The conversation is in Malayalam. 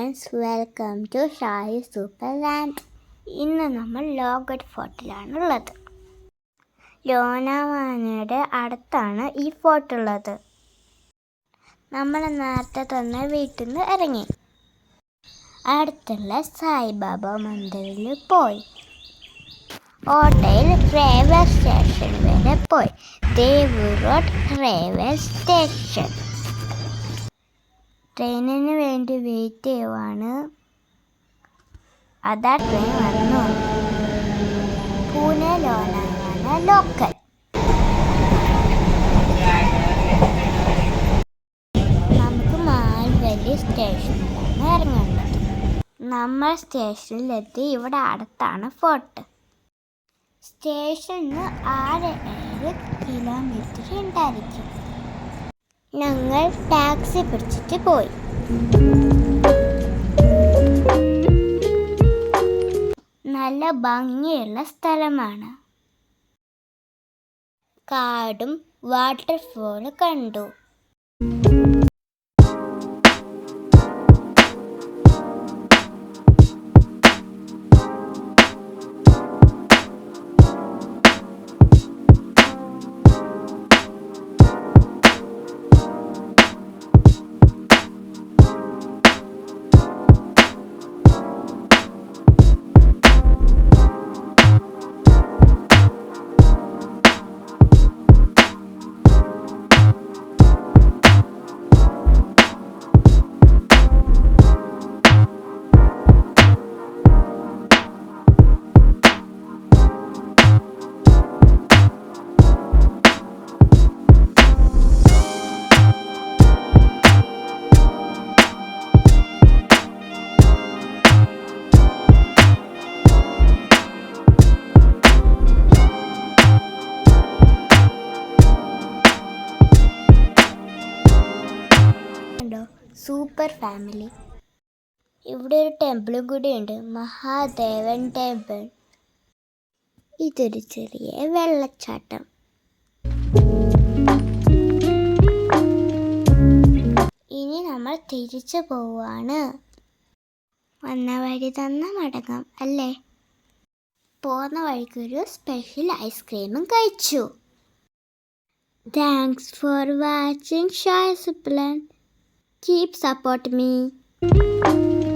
Friends, welcome to Shahi super land. ഇന്ന് നമ്മൾ ലോഗഡ് ഫോർട്ടിലാണുള്ളത്. ലോനാവാലയുടെ അടുത്താണ് ഈ ഫോർട്ട് ഉള്ളത്. നമ്മൾ നേരത്തെ തന്നെ വീട്ടിൽ നിന്ന് ഇറങ്ങി അടുത്തുള്ള സായിബാബ മന്ദിറിൽ പോയി. ഓട്ടോയിൽ റെയിൽവേ സ്റ്റേഷൻ വരെ പോയി. ദേവൂർ റോഡ് റെയിൽവേ സ്റ്റേഷൻ. ട്രെയിനിന് വേണ്ടി വെയിറ്റ് ചെയ്യുവാണ്. അതാ ട്രെയിൻ വന്നു. പൂനെ ലോനാവാല ലോക്കൽ. നമുക്ക് മാൽവല്ലി സ്റ്റേഷനിലാണ് ഇറങ്ങേണ്ടത്. നമ്മൾ സ്റ്റേഷനിലെത്തി. ഇവിടെ അടുത്താണ് ഫോർട്ട്. സ്റ്റേഷനിൽ നിന്ന് 6-7 കിലോമീറ്റർ ഉണ്ടായിരിക്കും. ഞങ്ങൾ ടാക്സി പിടിച്ചിട്ട് പോയി. നല്ല ഭംഗിയുള്ള സ്ഥലമാണ്. കാടും വാട്ടർഫോൾ കണ്ടു. Super family. ഇവിടെ ഒരു ടെമ്പിളും കൂടി ഉണ്ട്, മഹാദേവൻ ടെമ്പിൾ. ഇതൊരു ചെറിയ വെള്ളച്ചാട്ടം. ഇനി നമ്മൾ തിരിച്ചു പോവാണ്. വന്ന വഴി തന്നെ മടങ്ങാം അല്ലേ? പോന്ന വഴിക്കൊരു സ്പെഷ്യൽ ഐസ്ക്രീമും കഴിച്ചു. Thanks for watching Shahi super land. Keep support me.